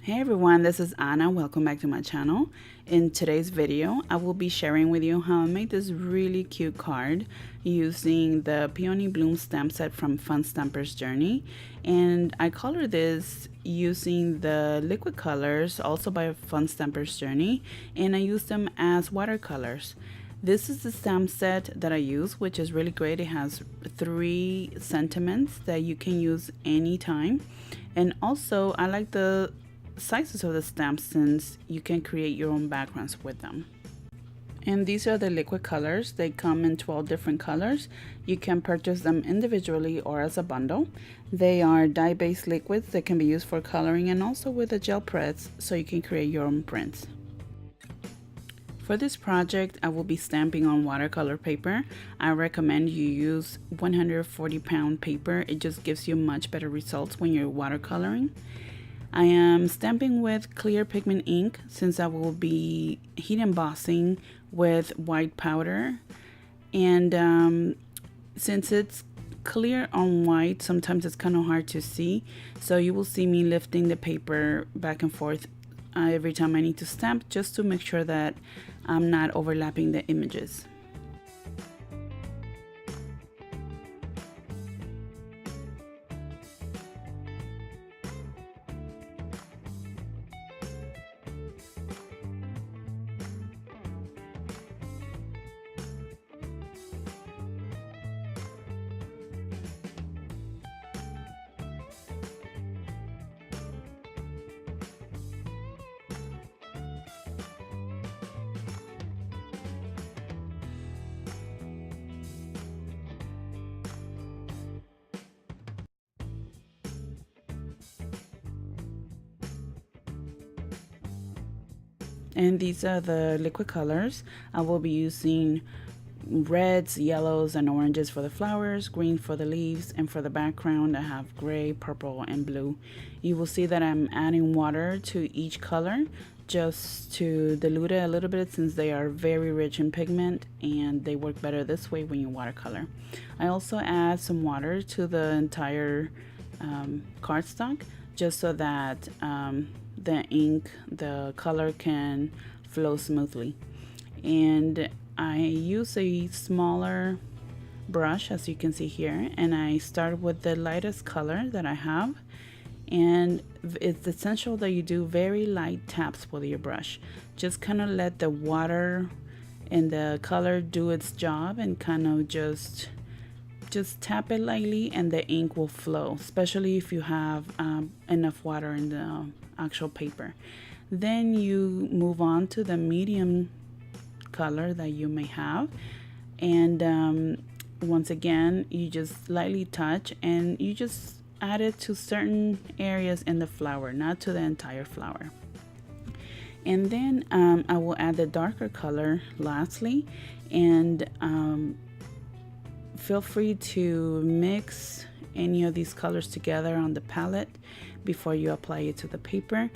Hey everyone, this is Anna. Welcome back to my channel. In today's video, I will be sharing with you how I made this really cute card using the Peony Bloom stamp set from Fun Stamper's Journey. And I colored this using the liquid colors, also by Fun Stamper's Journey, and I used them as watercolors. This is the stamp set that I use, which is really great. It has 3 sentiments that you can use anytime. And also, I like the sizes of the stamps since you can create your own backgrounds with them. And these are the liquid colors. They come in 12 different colors. You can purchase them individually or as a bundle. They are dye-based liquids that can be used for coloring and also with the gel press so you can create your own prints. For this project, I will be stamping on watercolor paper. I recommend you use 140-pound paper. It just gives you much better results when you're watercoloring. I am stamping with clear pigment ink since I will be heat embossing with white powder. And since it's clear on white, sometimes it's kind of hard to see. So you will see me lifting the paper back and forth every time I need to stamp, just to make sure that I'm not overlapping the images. And these are the liquid colors. I will be using reds, yellows, and oranges for the flowers, green for the leaves, and for the background I have gray, purple, and blue. You will see that I'm adding water to each color just to dilute it a little bit since they are very rich in pigment and they work better this way when you watercolor. I also add some water to the entire cardstock just so that the ink, the color can flow smoothly. And I use a smaller brush, as you can see here, and I start with the lightest color that I have. And it's essential that you do very light taps with your brush. Just kind of let the water and the color do its job and kind of just tap it lightly and the ink will flow, especially if you have enough water in the actual paper. Then you move on to the medium color that you may have, and once again you just lightly touch and you just add it to certain areas in the flower, not to the entire flower. And then I will add the darker color lastly, and feel free to mix any of these colors together on the palette before you apply it to the paper.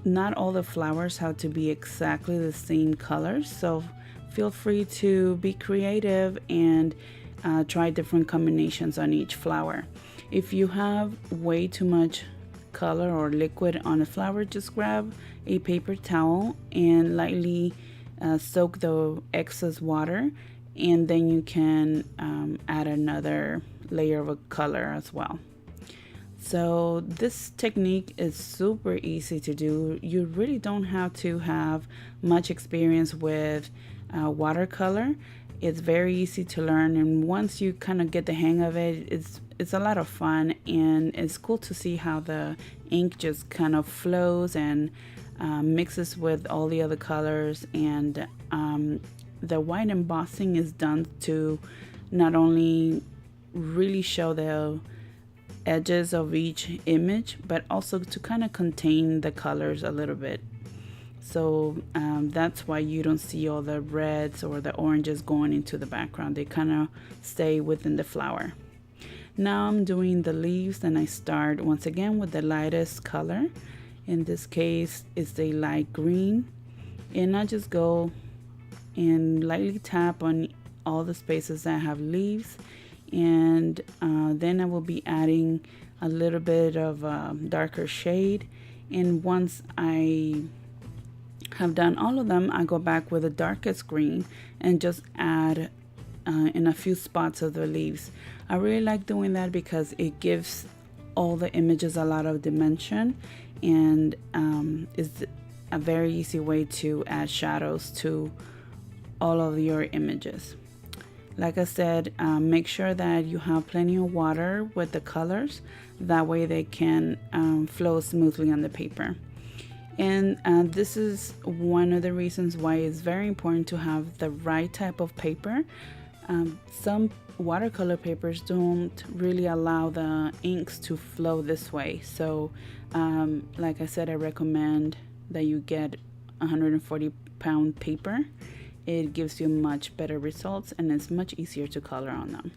Not all the flowers have to be exactly the same colors, so feel free to be creative and try different combinations on each flower. If you have way too much color or liquid on a flower, just grab a paper towel and lightly soak the excess water, and then you can add another layer of a color as well. So this technique is super easy to do. You really don't have to have much experience with watercolor. It's very easy to learn, and once you kind of get the hang of it, it's a lot of fun, and it's cool to see how the ink just kind of flows and mixes with all the other colors. And the white embossing is done to not only really show the edges of each image, but also to kind of contain the colors a little bit. So that's why you don't see all the reds or the oranges going into the background. They kind of stay within the flower. Now I'm doing the leaves, and I start once again with the lightest color. In this case, it's a light green, and I just go and lightly tap on all the spaces that have leaves, and then I will be adding a little bit of darker shade. And once I have done all of them, I go back with the darkest green and just add in a few spots of the leaves. I really like doing that because it gives all the images a lot of dimension, and is a very easy way to add shadows to all of your images. Like I said, make sure that you have plenty of water with the colors. That way they can flow smoothly on the paper. And this is one of the reasons why it's very important to have the right type of paper. Some watercolor papers don't really allow the inks to flow this way. So like I said, I recommend that you get 140-pound paper. It gives you much better results and it's much easier to color on them.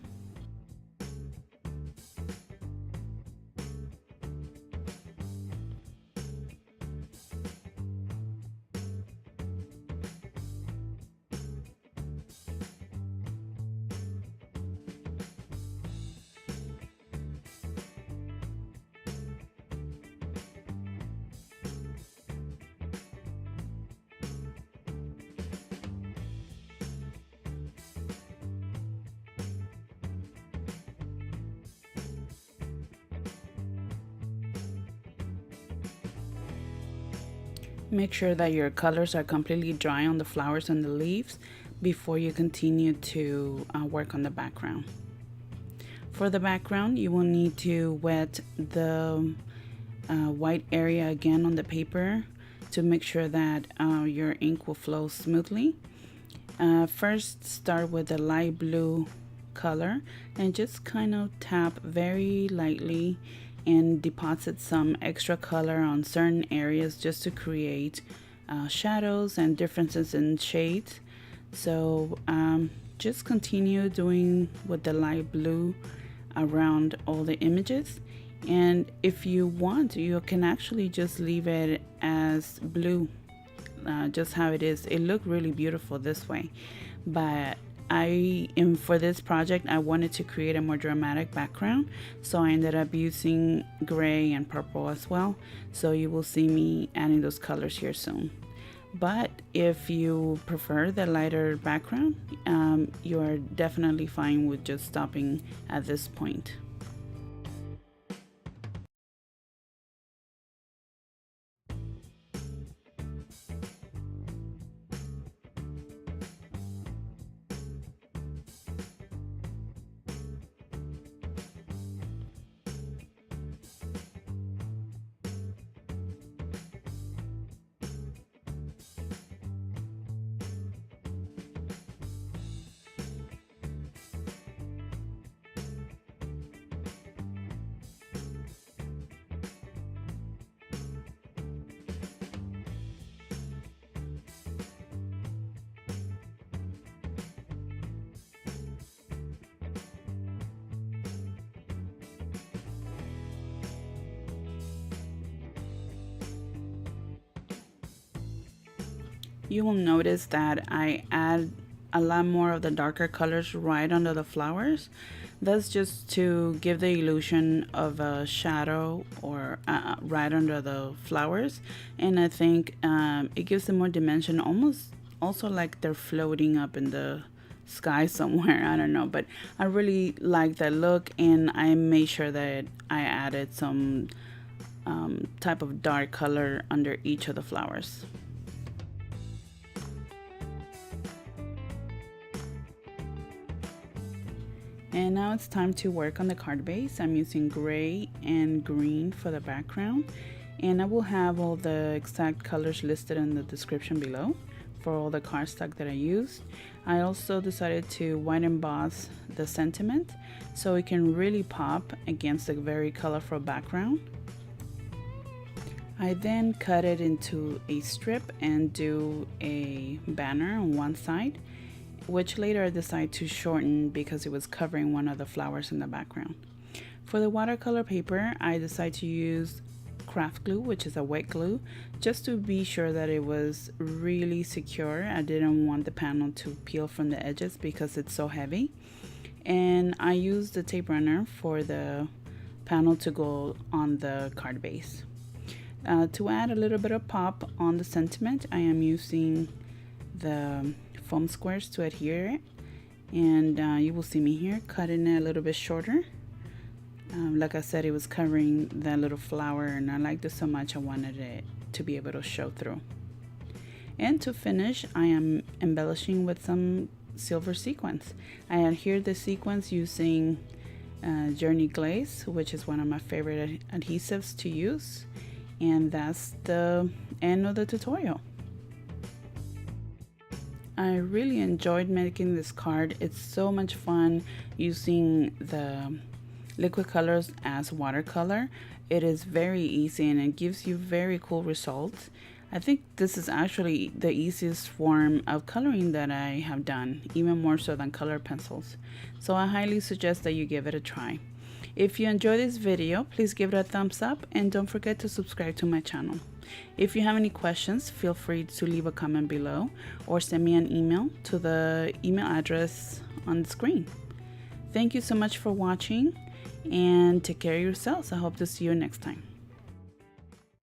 Make sure that your colors are completely dry on the flowers and the leaves before you continue to work on the background. For the background, you will need to wet the white area again on the paper to make sure that your ink will flow smoothly. First, start with the light blue color and just kind of tap very lightly and deposit some extra color on certain areas just to create shadows and differences in shades. So just continue doing with the light blue around all the images, and if you want, you can actually just leave it as blue, just how it is. It looked really beautiful this way, but for this project I wanted to create a more dramatic background, so I ended up using gray and purple as well. So you will see me adding those colors here soon. But if you prefer the lighter background, you are definitely fine with just stopping at this point. You will notice that I add a lot more of the darker colors right under the flowers. That's just to give the illusion of a shadow or right under the flowers, and I think it gives them more dimension, almost also like they're floating up in the sky somewhere. I don't know, but I really like that look, and I made sure that I added some type of dark color under each of the flowers. And now it's time to work on the card base. I'm using gray and green for the background, and I will have all the exact colors listed in the description below for all the cardstock that I used. I also decided to white emboss the sentiment so it can really pop against a very colorful background. I then cut it into a strip and do a banner on one side, which later I decided to shorten because it was covering one of the flowers in the background. For the watercolor paper, I decided to use craft glue, which is a wet glue, just to be sure that it was really secure. I didn't want the panel to peel from the edges because it's so heavy. And I used the tape runner for the panel to go on the card base. To add a little bit of pop on the sentiment, I am using the foam squares to adhere it, and you will see me here cutting it a little bit shorter. Like I said, it was covering that little flower, and I liked it so much I wanted it to be able to show through. And to finish, I am embellishing with some silver sequins. I adhere the sequins using Journey Glaze, which is one of my favorite adhesives to use. And that's the end of the tutorial. I really enjoyed making this card. It's so much fun using the liquid colors as watercolor. It is very easy and it gives you very cool results. I think this is actually the easiest form of coloring that I have done, even more so than color pencils. So I highly suggest that you give it a try. If you enjoyed this video, please give it a thumbs up and don't forget to subscribe to my channel. If you have any questions, feel free to leave a comment below or send me an email to the email address on the screen. Thank you so much for watching and take care of yourselves. I hope to see you next time.